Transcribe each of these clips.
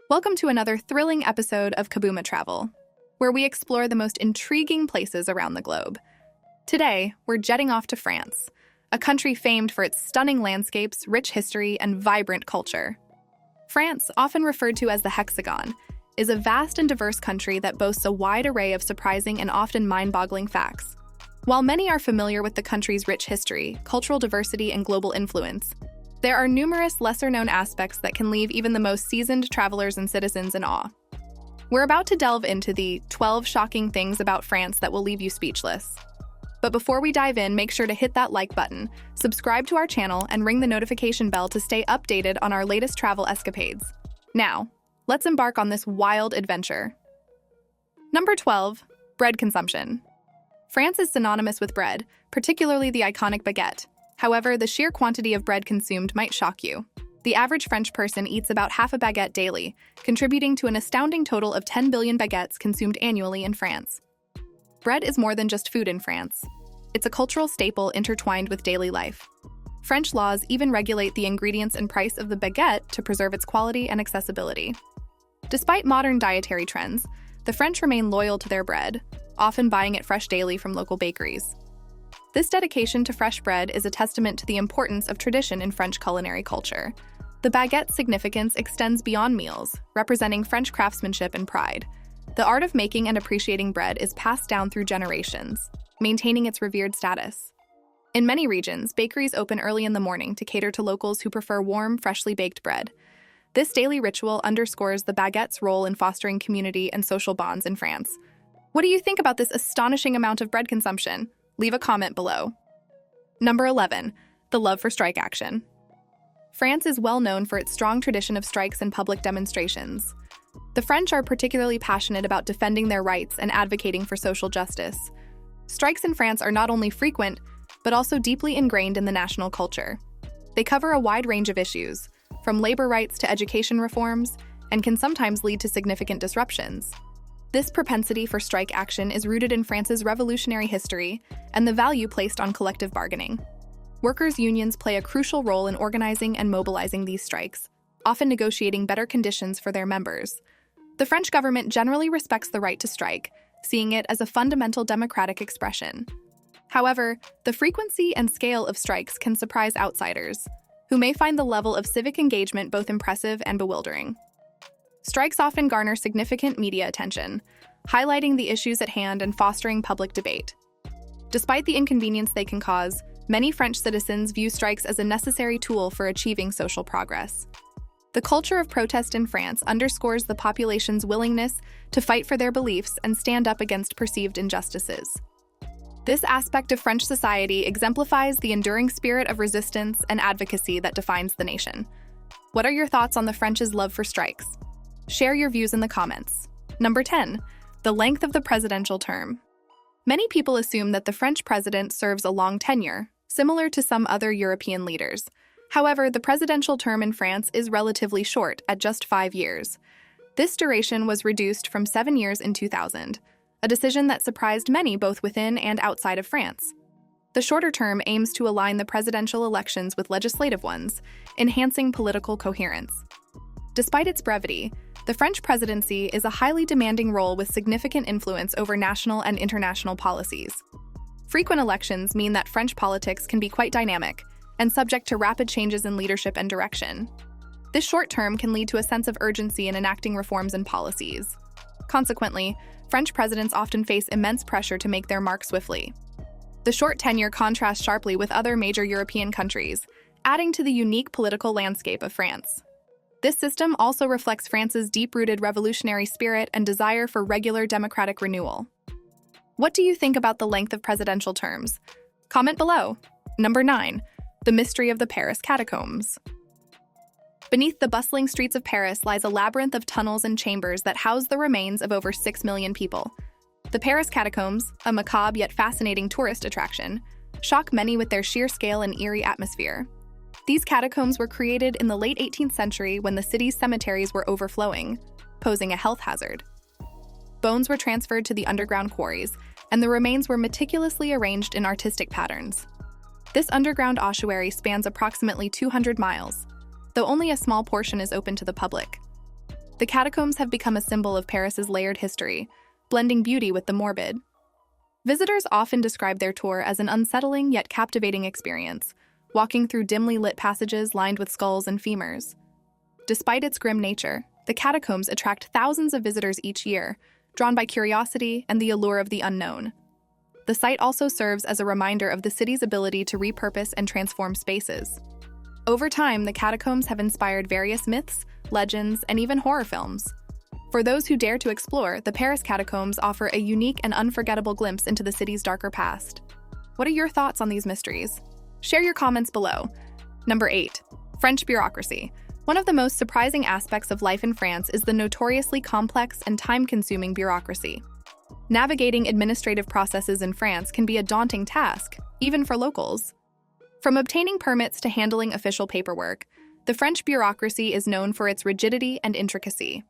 Welcome to another thrilling episode of Kabuma Travel, where we explore the most intriguing places around the globe. Today, we're jetting off to France, a country famed for its stunning landscapes, rich history, and vibrant culture. France, often referred to as the Hexagon, is a vast and diverse country that boasts a wide array of surprising and often mind-boggling facts. While many are familiar with the country's rich history, cultural diversity, and global influence, there are numerous lesser-known aspects that can leave even the most seasoned travelers and citizens in awe. We're about to delve into the 12 shocking things about France that will leave you speechless. But before we dive in, make sure to hit that like button, subscribe to our channel, and ring the notification bell to stay updated on our latest travel escapades. Now, let's embark on this wild adventure. Number 12. Bread consumption. France is synonymous with bread, particularly the iconic baguette. However, the sheer quantity of bread consumed might shock you. The average French person eats about half a baguette daily, contributing to an astounding total of 10 billion baguettes consumed annually in France. Bread is more than just food in France. It's a cultural staple intertwined with daily life. French laws even regulate the ingredients and price of the baguette to preserve its quality and accessibility. Despite modern dietary trends, the French remain loyal to their bread, often buying it fresh daily from local bakeries. This dedication to fresh bread is a testament to the importance of tradition in French culinary culture. The baguette's significance extends beyond meals, representing French craftsmanship and pride. The art of making and appreciating bread is passed down through generations, maintaining its revered status. In many regions, bakeries open early in the morning to cater to locals who prefer warm, freshly baked bread. This daily ritual underscores the baguette's role in fostering community and social bonds in France. What do you think about this astonishing amount of bread consumption? Leave a comment below. Number 11. The love for strike action. France is well known for its strong tradition of strikes and public demonstrations. The French are particularly passionate about defending their rights and advocating for social justice. Strikes in France are not only frequent, but also deeply ingrained in the national culture. They cover a wide range of issues, from labor rights to education reforms, and can sometimes lead to significant disruptions. This propensity for strike action is rooted in France's revolutionary history and the value placed on collective bargaining. Workers' unions play a crucial role in organizing and mobilizing these strikes, often negotiating better conditions for their members. The French government generally respects the right to strike, seeing it as a fundamental democratic expression. However, the frequency and scale of strikes can surprise outsiders, who may find the level of civic engagement both impressive and bewildering. Strikes often garner significant media attention, highlighting the issues at hand and fostering public debate. Despite the inconvenience they can cause, many French citizens view strikes as a necessary tool for achieving social progress. The culture of protest in France underscores the population's willingness to fight for their beliefs and stand up against perceived injustices. This aspect of French society exemplifies the enduring spirit of resistance and advocacy that defines the nation. What are your thoughts on the French's love for strikes? Share your views in the comments. Number 10. The length of the presidential term. Many people assume that the French president serves a long tenure, similar to some other European leaders. However, the presidential term in France is relatively short, at just 5 years. This duration was reduced from 7 years in 2000, a decision that surprised many both within and outside of France. The shorter term aims to align the presidential elections with legislative ones, enhancing political coherence. Despite its brevity, the French presidency is a highly demanding role with significant influence over national and international policies. Frequent elections mean that French politics can be quite dynamic and subject to rapid changes in leadership and direction. This short term can lead to a sense of urgency in enacting reforms and policies. Consequently, French presidents often face immense pressure to make their mark swiftly. The short tenure contrasts sharply with other major European countries, adding to the unique political landscape of France. This system also reflects France's deep-rooted revolutionary spirit and desire for regular democratic renewal. What do you think about the length of presidential terms? Comment below. Number 9. The mystery of the Paris catacombs. Beneath the bustling streets of Paris lies a labyrinth of tunnels and chambers that house the remains of over 6 million people. The Paris catacombs, a macabre yet fascinating tourist attraction, shock many with their sheer scale and eerie atmosphere. These catacombs were created in the late 18th century when the city's cemeteries were overflowing, posing a health hazard. Bones were transferred to the underground quarries, and the remains were meticulously arranged in artistic patterns. This underground ossuary spans approximately 200 miles, though only a small portion is open to the public. The catacombs have become a symbol of Paris's layered history, blending beauty with the morbid. Visitors often describe their tour as an unsettling yet captivating experience, walking through dimly lit passages lined with skulls and femurs. Despite its grim nature, the catacombs attract thousands of visitors each year, drawn by curiosity and the allure of the unknown. The site also serves as a reminder of the city's ability to repurpose and transform spaces. Over time, the catacombs have inspired various myths, legends, and even horror films. For those who dare to explore, the Paris catacombs offer a unique and unforgettable glimpse into the city's darker past. What are your thoughts on these mysteries? Share your comments below. Number 8. French bureaucracy. One of the most surprising aspects of life in France is the notoriously complex and time-consuming bureaucracy. Navigating administrative processes in France can be a daunting task, even for locals. From obtaining permits to handling official paperwork, the French bureaucracy is known for its rigidity and intricacy.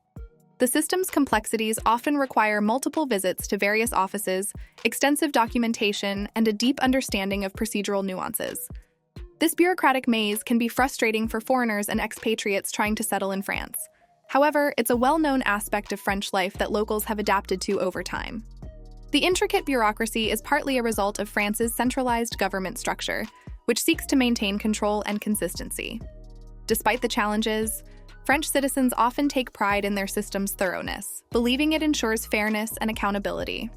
The system's complexities often require multiple visits to various offices, extensive documentation, and a deep understanding of procedural nuances. This bureaucratic maze can be frustrating for foreigners and expatriates trying to settle in France. However, it's a well-known aspect of French life that locals have adapted to over time. The intricate bureaucracy is partly a result of France's centralized government structure, which seeks to maintain control and consistency. Despite the challenges, French citizens often take pride in their system's thoroughness, believing it ensures fairness and accountability.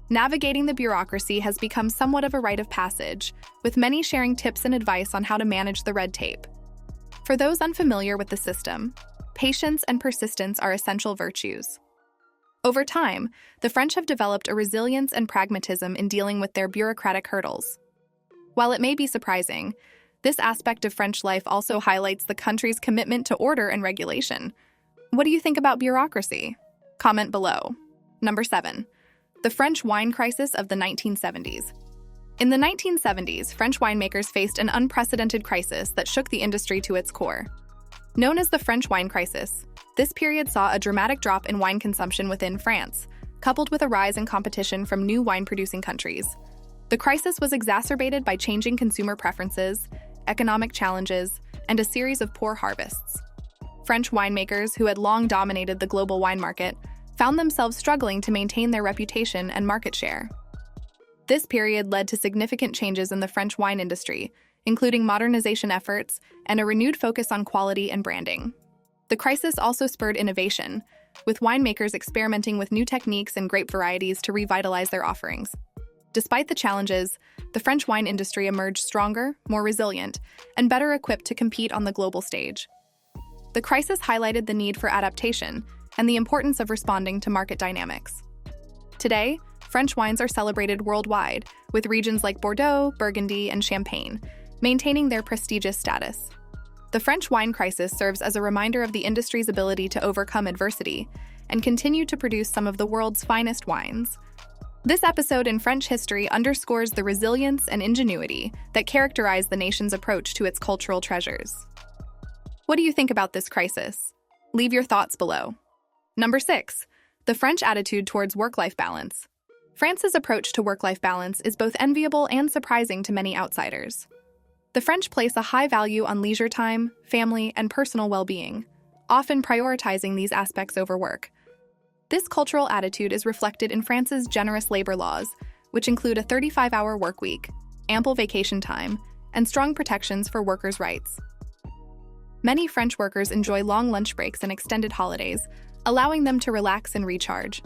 Navigating the bureaucracy has become somewhat of a rite of passage, with many sharing tips and advice on how to manage the red tape. For those unfamiliar with the system, patience and persistence are essential virtues. Over time, the French have developed a resilience and pragmatism in dealing with their bureaucratic hurdles. While it may be surprising, this aspect of French life also highlights the country's commitment to order and regulation. What do you think about bureaucracy? Comment below. Number 7. The French wine crisis of the 1970s. In the 1970s, French winemakers faced an unprecedented crisis that shook the industry to its core. Known as the French wine crisis, this period saw a dramatic drop in wine consumption within France, coupled with a rise in competition from new wine-producing countries. The crisis was exacerbated by changing consumer preferences, economic challenges, and a series of poor harvests. French winemakers, who had long dominated the global wine market, found themselves struggling to maintain their reputation and market share. This period led to significant changes in the French wine industry, including modernization efforts and a renewed focus on quality and branding. The crisis also spurred innovation, with winemakers experimenting with new techniques and grape varieties to revitalize their offerings. Despite the challenges, the French wine industry emerged stronger, more resilient, and better equipped to compete on the global stage. The crisis highlighted the need for adaptation and the importance of responding to market dynamics. Today, French wines are celebrated worldwide, with regions like Bordeaux, Burgundy, and Champagne maintaining their prestigious status. The French wine crisis serves as a reminder of the industry's ability to overcome adversity and continue to produce some of the world's finest wines. This episode in French history underscores the resilience and ingenuity that characterize the nation's approach to its cultural treasures. What do you think about this crisis? Leave your thoughts below. Number 6. The French attitude towards work-life balance. France's approach to work-life balance is both enviable and surprising to many outsiders. The French place a high value on leisure time, family, and personal well-being, often prioritizing these aspects over work. This cultural attitude is reflected in France's generous labor laws, which include a 35-hour workweek, ample vacation time, and strong protections for workers' rights. Many French workers enjoy long lunch breaks and extended holidays, allowing them to relax and recharge.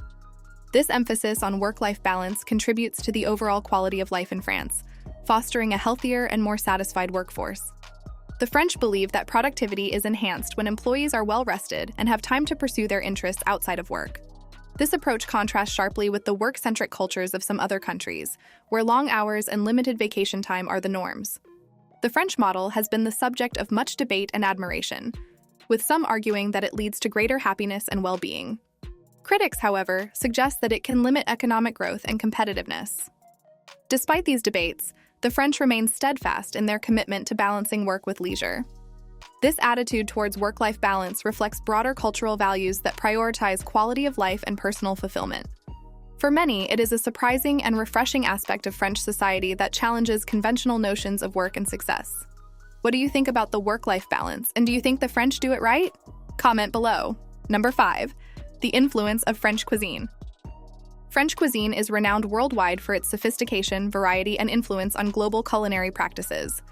This emphasis on work-life balance contributes to the overall quality of life in France, fostering a healthier and more satisfied workforce. The French believe that productivity is enhanced when employees are well-rested and have time to pursue their interests outside of work. This approach contrasts sharply with the work-centric cultures of some other countries, where long hours and limited vacation time are the norms. The French model has been the subject of much debate and admiration, with some arguing that it leads to greater happiness and well-being. Critics, however, suggest that it can limit economic growth and competitiveness. Despite these debates, the French remain steadfast in their commitment to balancing work with leisure. This attitude towards work-life balance reflects broader cultural values that prioritize quality of life and personal fulfillment. For many, it is a surprising and refreshing aspect of French society that challenges conventional notions of work and success. What do you think about the work-life balance, and do you think the French do it right? Comment below. Number 5. The influence of French cuisine. French cuisine is renowned worldwide for its sophistication, variety, and influence on global culinary practices.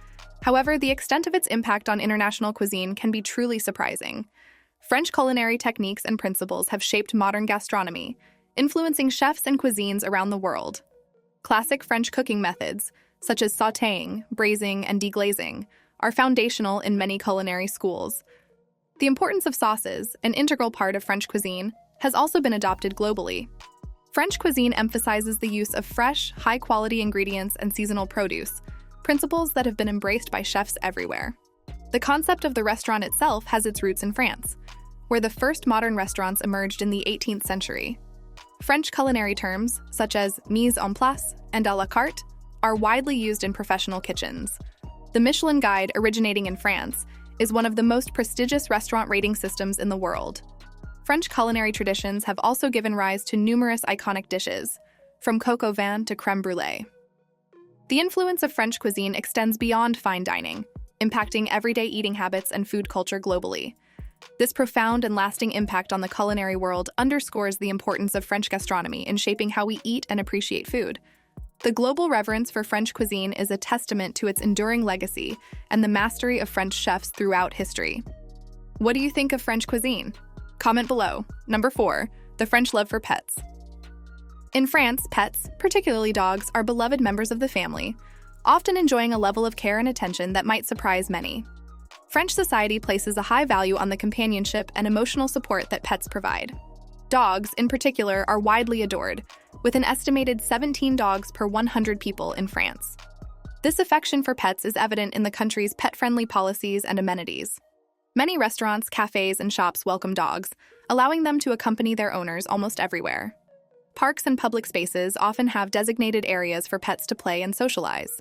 However, the extent of its impact on international cuisine can be truly surprising. French culinary techniques and principles have shaped modern gastronomy, influencing chefs and cuisines around the world. Classic French cooking methods, such as sautéing, braising, and deglazing, are foundational in many culinary schools. The importance of sauces, an integral part of French cuisine, has also been adopted globally. French cuisine emphasizes the use of fresh, high-quality ingredients and seasonal produce, principles that have been embraced by chefs everywhere. The concept of the restaurant itself has its roots in France, where the first modern restaurants emerged in the 18th century. French culinary terms, such as mise en place and à la carte, are widely used in professional kitchens. The Michelin Guide, originating in France, is one of the most prestigious restaurant rating systems in the world. French culinary traditions have also given rise to numerous iconic dishes, from coq au vin to crème brûlée. The influence of French cuisine extends beyond fine dining, impacting everyday eating habits and food culture globally. This profound and lasting impact on the culinary world underscores the importance of French gastronomy in shaping how we eat and appreciate food. The global reverence for French cuisine is a testament to its enduring legacy and the mastery of French chefs throughout history. What do you think of French cuisine? Comment below. Number 4. The French love for pets. In France, pets, particularly dogs, are beloved members of the family, often enjoying a level of care and attention that might surprise many. French society places a high value on the companionship and emotional support that pets provide. Dogs, in particular, are widely adored, with an estimated 17 dogs per 100 people in France. This affection for pets is evident in the country's pet-friendly policies and amenities. Many restaurants, cafes, and shops welcome dogs, allowing them to accompany their owners almost everywhere. Parks and public spaces often have designated areas for pets to play and socialize.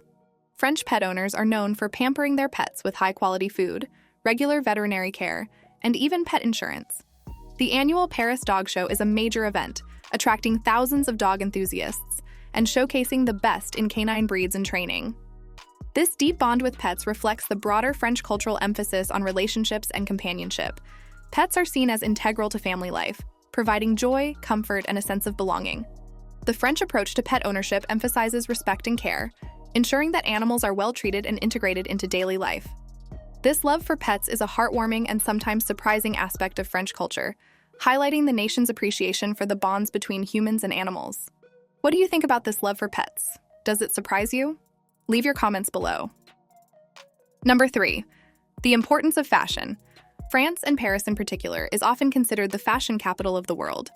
French pet owners are known for pampering their pets with high-quality food, regular veterinary care, and even pet insurance. The annual Paris Dog Show is a major event, attracting thousands of dog enthusiasts and showcasing the best in canine breeds and training. This deep bond with pets reflects the broader French cultural emphasis on relationships and companionship. Pets are seen as integral to family life, providing joy, comfort, and a sense of belonging. The French approach to pet ownership emphasizes respect and care, ensuring that animals are well treated and integrated into daily life. This love for pets is a heartwarming and sometimes surprising aspect of French culture, highlighting the nation's appreciation for the bonds between humans and animals. What do you think about this love for pets? Does it surprise you? Leave your comments below. Number 3. The importance of fashion. France, and Paris in particular, is often considered the fashion capital of the world.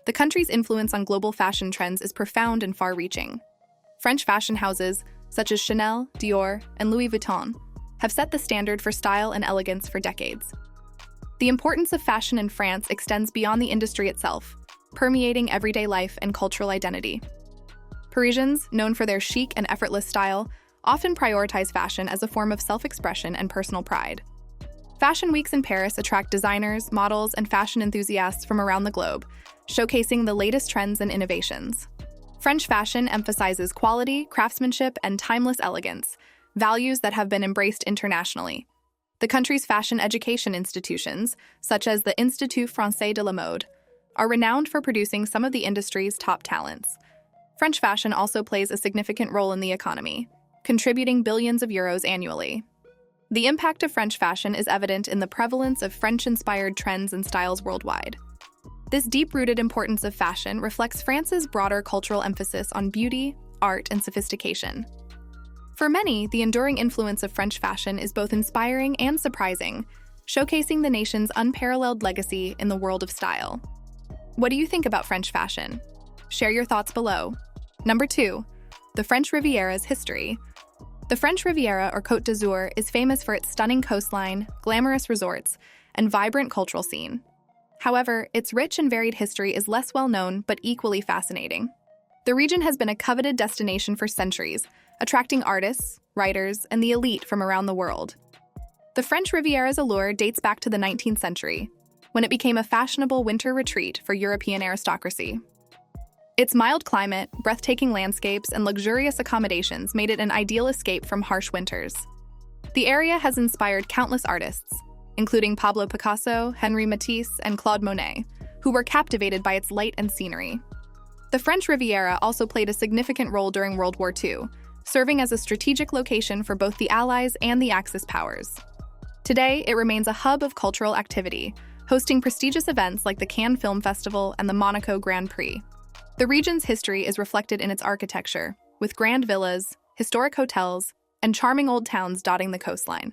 The country's influence on global fashion trends is profound and far-reaching. French fashion houses, such as Chanel, Dior, and Louis Vuitton, have set the standard for style and elegance for decades. The importance of fashion in France extends beyond the industry itself, permeating everyday life and cultural identity. Parisians, known for their chic and effortless style, often prioritize fashion as a form of self-expression and personal pride. Fashion weeks in Paris attract designers, models, and fashion enthusiasts from around the globe, showcasing the latest trends and innovations. French fashion emphasizes quality, craftsmanship, and timeless elegance, values that have been embraced internationally. The country's fashion education institutions, such as the Institut Français de la Mode, are renowned for producing some of the industry's top talents. French fashion also plays a significant role in the economy, contributing billions of euros annually. The impact of French fashion is evident in the prevalence of French-inspired trends and styles worldwide. This deep-rooted importance of fashion reflects France's broader cultural emphasis on beauty, art, and sophistication. For many, the enduring influence of French fashion is both inspiring and surprising, showcasing the nation's unparalleled legacy in the world of style. What do you think about French fashion? Share your thoughts below. Number 2. The French Riviera's history. The French Riviera, or Côte d'Azur, is famous for its stunning coastline, glamorous resorts, and vibrant cultural scene. However, its rich and varied history is less well known but equally fascinating. The region has been a coveted destination for centuries, attracting artists, writers, and the elite from around the world. The French Riviera's allure dates back to the 19th century, when it became a fashionable winter retreat for European aristocracy. Its mild climate, breathtaking landscapes, and luxurious accommodations made it an ideal escape from harsh winters. The area has inspired countless artists, including Pablo Picasso, Henri Matisse, and Claude Monet, who were captivated by its light and scenery. The French Riviera also played a significant role during World War II, serving as a strategic location for both the Allies and the Axis powers. Today, it remains a hub of cultural activity, hosting prestigious events like the Cannes Film Festival and the Monaco Grand Prix. The region's history is reflected in its architecture, with grand villas, historic hotels, and charming old towns dotting the coastline.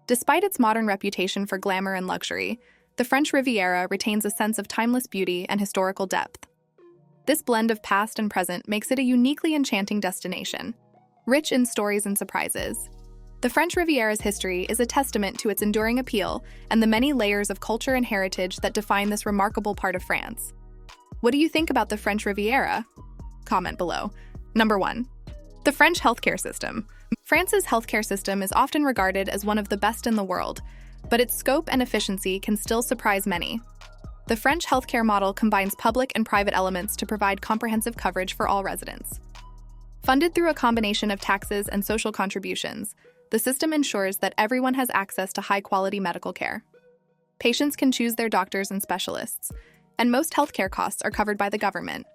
Despite its modern reputation for glamour and luxury, the French Riviera retains a sense of timeless beauty and historical depth. This blend of past and present makes it a uniquely enchanting destination, rich in stories and surprises. The French Riviera's history is a testament to its enduring appeal and the many layers of culture and heritage that define this remarkable part of France. What do you think about the French Riviera? Comment below. Number 1. The French healthcare system. France's healthcare system is often regarded as one of the best in the world, but its scope and efficiency can still surprise many. The French healthcare model combines public and private elements to provide comprehensive coverage for all residents. Funded through a combination of taxes and social contributions, the system ensures that everyone has access to high-quality medical care. Patients can choose their doctors and specialists, and most healthcare costs are covered by the government.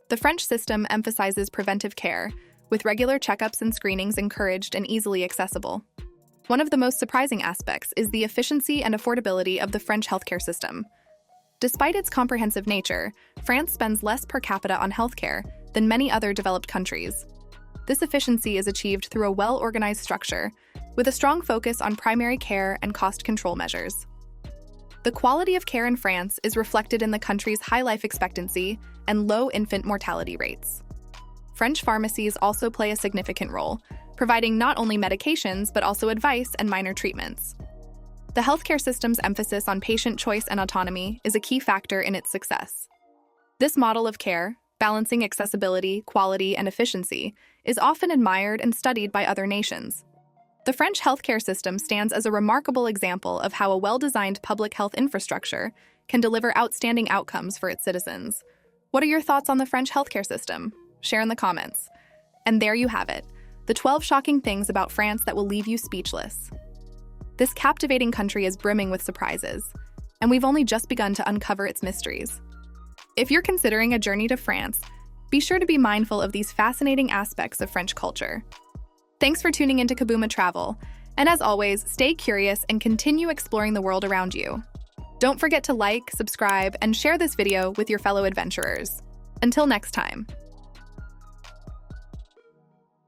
The French system emphasizes preventive care, with regular checkups and screenings encouraged and easily accessible. One of the most surprising aspects is the efficiency and affordability of the French healthcare system. Despite its comprehensive nature, France spends less per capita on healthcare than many other developed countries. This efficiency is achieved through a well-organized structure, with a strong focus on primary care and cost control measures. The quality of care in France is reflected in the country's high life expectancy and low infant mortality rates. French pharmacies also play a significant role, providing not only medications but also advice and minor treatments. The healthcare system's emphasis on patient choice and autonomy is a key factor in its success. This model of care, balancing accessibility, quality, and efficiency, is often admired and studied by other nations. The French healthcare system stands as a remarkable example of how a well-designed public health infrastructure can deliver outstanding outcomes for its citizens. What are your thoughts on the French healthcare system? Share in the comments. And there you have it, the 12 shocking things about France that will leave you speechless. This captivating country is brimming with surprises, and we've only just begun to uncover its mysteries. If you're considering a journey to France, be sure to be mindful of these fascinating aspects of French culture. Thanks for tuning into Kabooma Travel, and as always, stay curious and continue exploring the world around you. Don't forget to like, subscribe, and share this video with your fellow adventurers. Until next time.